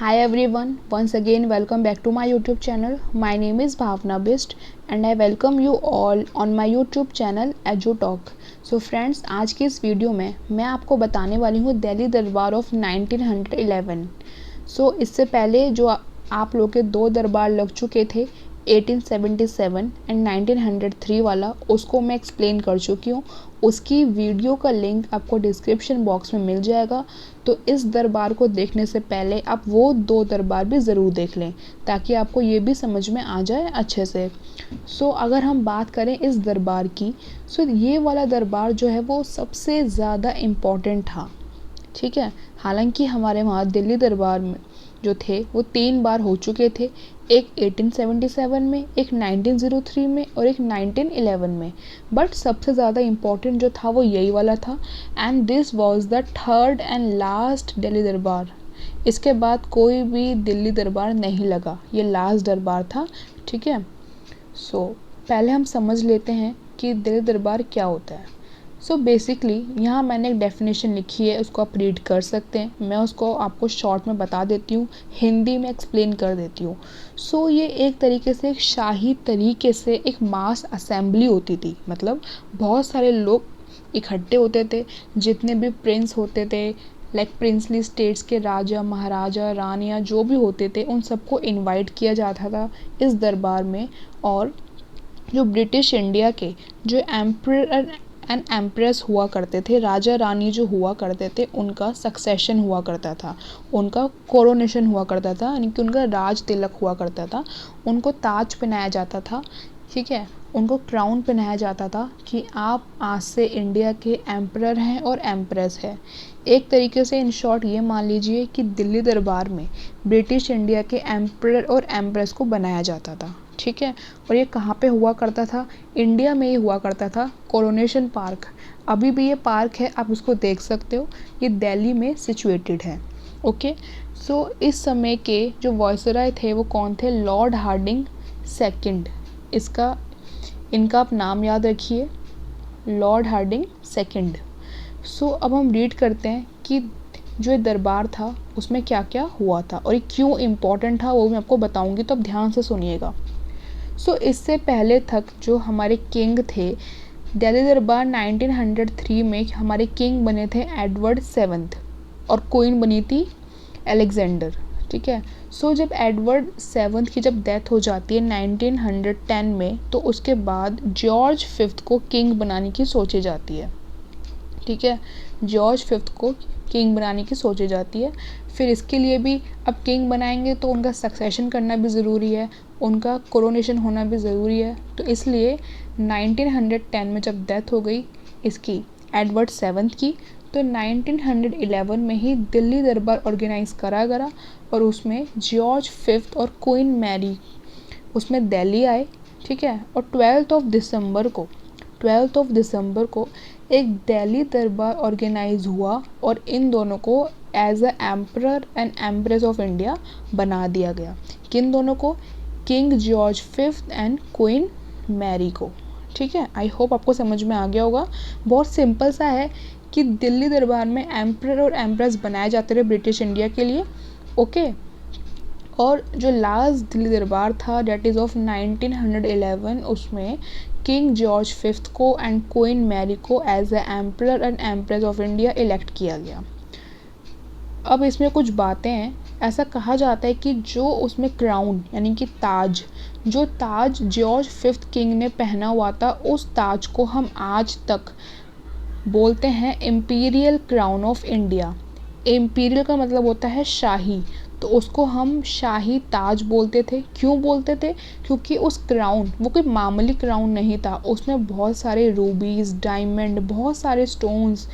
Hi everyone, once again welcome back to my YouTube channel. My name is Bhavna Bist and I welcome you all on my YouTube channel EduTalk. So friends, आज की इस video में मैं आपको बताने वाली हूँ दिल्ली दरबार ऑफ 1911. इससे पहले जो आप लोग के दो दरबार लग चुके थे 1877 एंड 1903 वाला, उसको मैं एक्सप्लेन कर चुकी हूँ. उसकी वीडियो का लिंक आपको डिस्क्रिप्शन बॉक्स में मिल जाएगा. तो इस दरबार को देखने से पहले आप वो दो दरबार भी ज़रूर देख लें ताकि आपको ये भी समझ में आ जाए अच्छे से. अगर हम बात करें इस दरबार की, ये वाला दरबार जो है वो सबसे ज़्यादा इम्पॉर्टेंट था. ठीक है, हालांकि हमारे वहाँ दिल्ली दरबार में जो थे वो 3 बार हो चुके थे. एक 1877 में, एक 1903 में और एक 1911 में. बट सबसे ज़्यादा इम्पोर्टेंट जो था वो यही वाला था. And this was the third and last Delhi दरबार. इसके बाद कोई भी दिल्ली दरबार नहीं लगा, ये लास्ट दरबार था. ठीक है, पहले हम समझ लेते हैं कि दिल्ली दरबार क्या होता है. बेसिकली यहाँ मैंने एक डेफिनेशन लिखी है, उसको आप रीड कर सकते हैं. मैं उसको आपको शॉर्ट में बता देती हूँ, हिंदी में एक्सप्लेन कर देती हूँ. ये एक तरीके से एक शाही तरीके से एक मास असेंबली होती थी. मतलब बहुत सारे लोग इकट्ठे होते थे, जितने भी प्रिंस होते थे, लाइक प्रिंसली स्टेट्स के राजा, महाराजा, रानियाँ जो भी होते थे, उन सबको इनवाइट किया जाता था इस दरबार में. और जो ब्रिटिश इंडिया के जो एम्परर एंड एम्प्रेस हुआ करते थे, राजा रानी जो हुआ करते थे, उनका सक्सेशन हुआ करता था, उनका कोरोनेशन हुआ करता था, यानी कि उनका राज तिलक हुआ करता था. उनको ताज पहनाया जाता था. ठीक है, उनको क्राउन पहनाया जाता था कि आप आज से इंडिया के एम्परर हैं और एम्प्रेस है. एक तरीके से इन शॉर्ट ये मान लीजिए कि दिल्ली दरबार में ब्रिटिश इंडिया के एम्परर और एम्प्रेस को बनाया जाता था. ठीक है, और ये कहाँ पे हुआ करता था? इंडिया में ही हुआ करता था. कोरोनेशन पार्क, अभी भी ये पार्क है, आप उसको देख सकते हो. ये दिल्ली में सिचुएटेड है. ओके, इस समय के जो वॉइसरॉय थे वो कौन थे? Lord Hardinge second. इनका आप नाम याद रखिए, लॉर्ड हार्डिंग सेकंड. अब हम रीड करते हैं कि जो ये दरबार था उसमें क्या क्या हुआ था और ये क्यों इम्पोर्टेंट था, वो मैं आपको बताऊंगी, तो आप ध्यान से सुनिएगा. इससे पहले तक जो हमारे किंग थे, दिल्ली दरबार 1903 में हमारे किंग बने थे एडवर्ड 7th और क्वीन बनी थी अलेक्जेंडर. ठीक है, जब एडवर्ड 7th की जब डेथ हो जाती है 1910 में, तो उसके बाद जॉर्ज 5th को किंग बनाने की सोची जाती है. ठीक है, जॉर्ज 5th को किंग बनाने की सोची जाती है. फिर इसके लिए भी अब किंग बनाएंगे तो उनका सक्सेशन करना भी ज़रूरी है, उनका कोरोनेशन होना भी ज़रूरी है. तो इसलिए 1910 में जब डेथ हो गई इसकी एडवर्ड 7th की, तो 1911 में ही दिल्ली दरबार ऑर्गेनाइज़ करा गया और उसमें जॉर्ज 5th और क्वीन मैरी उसमें दिल्ली आए. ठीक है, और 12 दिसंबर को एक दिल्ली दरबार ऑर्गेनाइज हुआ और इन दोनों को as a emperor and empress of India बना दिया गया. किन दोनों को? King George 5th and Queen Mary को. ठीक है, आई होप आपको समझ में आ गया होगा. बहुत सिंपल सा है कि दिल्ली दरबार में एम्परर और एम्प्रेस बनाए जाते रहे ब्रिटिश इंडिया के लिए. ओके, और जो लास्ट दिल्ली दरबार था डेट इज़ ऑफ 1911, उसमें किंग जॉर्ज 5th को एंड क्वीन मैरी को as a emperor and empress of India elect किया गया. अब इसमें कुछ बातें हैं. ऐसा कहा जाता है कि जो उसमें क्राउन यानी कि ताज, जो ताज जॉर्ज 5th किंग ने पहना हुआ था, उस ताज को हम आज तक बोलते हैं imperial crown of India. Imperial का मतलब होता है शाही, तो उसको हम शाही ताज बोलते थे. क्यों बोलते थे? क्योंकि उस क्राउन, वो कोई मामूली क्राउन नहीं था, उसमें बहुत सारे रूबीज़, डायमंड, बहुत सारे स्टोन्स,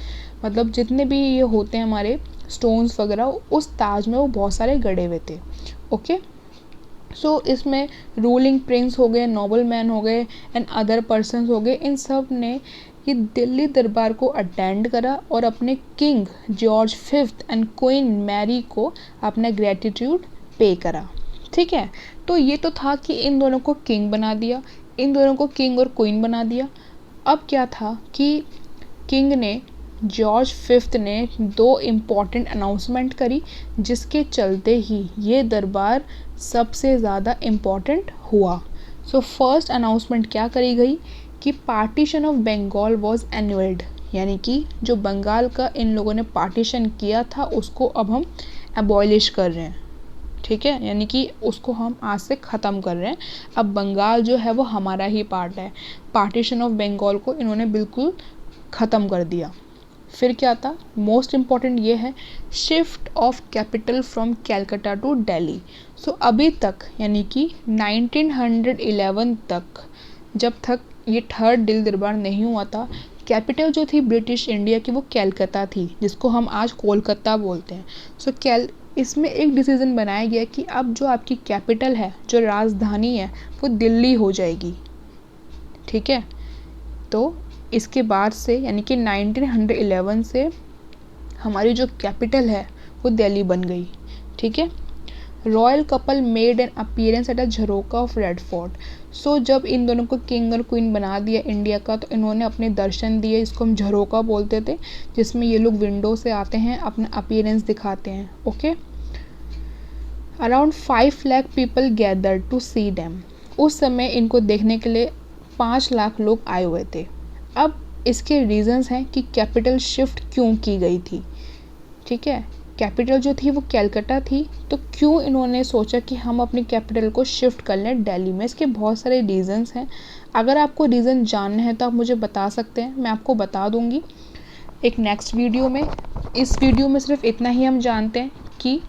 मतलब जितने भी ये होते हैं हमारे स्टोन्स वगैरह, उस ताज में वो बहुत सारे गड़े हुए थे. ओके, इसमें रूलिंग प्रिंस हो गए, नोबल मैन हो गए एंड अदर पर्सन्स हो गए, इन सब ने ये दिल्ली दरबार को अटेंड करा और अपने King George 5th and Queen Mary को अपना ग्रेटिट्यूड पे करा. ठीक है, तो ये तो था कि इन दोनों को किंग बना दिया, इन दोनों को किंग और क्वीन बना दिया. अब क्या था कि किंग ने जॉर्ज फिफ्थ ने 2 इम्पॉर्टेंट अनाउंसमेंट करी, जिसके चलते ही ये दरबार सबसे ज़्यादा इम्पॉर्टेंट हुआ। सो फर्स्ट अनाउंसमेंट क्या करी गई कि पार्टीशन ऑफ बंगाल वॉज एन्युअल्ड, यानी कि जो बंगाल का इन लोगों ने पार्टीशन किया था उसको अब हम एबॉलिश कर रहे हैं, ठीक है, यानी कि उसको हम आज से ख़त्म कर रहे हैं। अब बंगाल जो है वो हमारा ही पार्ट है। पार्टीशन ऑफ बंगाल को इन्होंने बिल्कुल ख़त्म कर दिया। फिर क्या था, मोस्ट इम्पॉर्टेंट ये है shift of capital from Calcutta to Delhi. So अभी तक यानी कि 1911 तक, जब तक ये थर्ड दिल्ली दरबार नहीं हुआ था, कैपिटल जो थी ब्रिटिश इंडिया की वो कैलकाता थी, जिसको हम आज कोलकाता बोलते हैं। सो इसमें एक डिसीज़न बनाया गया कि अब जो आपकी कैपिटल है, जो राजधानी है, वो दिल्ली हो जाएगी, ठीक है। तो इसके बाद से यानी कि 1911 से हमारी जो कैपिटल है वो दिल्ली बन गई, ठीक है। Royal couple made an appearance at a jharokha of Red Fort. So जब इन दोनों को किंग और क्वीन बना दिया इंडिया का, तो इन्होंने अपने दर्शन दिए, इसको हम झरोका बोलते थे, जिसमें ये लोग विंडो से आते हैं, अपना अपीयरेंस दिखाते हैं, okay. Around 5 lakh people gather to see dam. उस समय इनको देखने के लिए 5 लाख लोग आए हुए थे। अब इसके रीजंस हैं कि कैपिटल शिफ्ट क्यों की गई थी, ठीक है। कैपिटल जो थी वो कैलकाटा थी, तो क्यों इन्होंने सोचा कि हम अपनी कैपिटल को शिफ्ट कर लें दिल्ली में। इसके बहुत सारे रीज़न्स हैं। अगर आपको रीज़न जानने हैं तो आप मुझे बता सकते हैं, मैं आपको बता दूंगी एक नेक्स्ट वीडियो में। इस वीडियो में सिर्फ इतना ही हम जानते हैं कि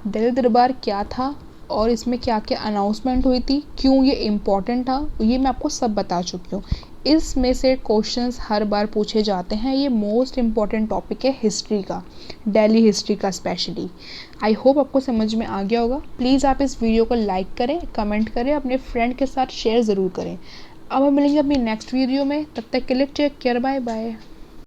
दिल्ली दरबार क्या था और इसमें क्या क्या अनाउंसमेंट हुई थी, क्यों ये इम्पोर्टेंट था, ये मैं आपको सब बता चुकी हूँ। इसमें से क्वेश्चंस हर बार पूछे जाते हैं। ये मोस्ट इम्पॉर्टेंट टॉपिक है हिस्ट्री का, दिल्ली हिस्ट्री का स्पेशली। आई होप आपको समझ में आ गया होगा। प्लीज़ आप इस वीडियो को लाइक करें, कमेंट करें, अपने फ्रेंड के साथ शेयर ज़रूर करें। अब हम मिलेंगे अपनी नेक्स्ट वीडियो में, तब तक के लिए टेक केयर, बाय बाय।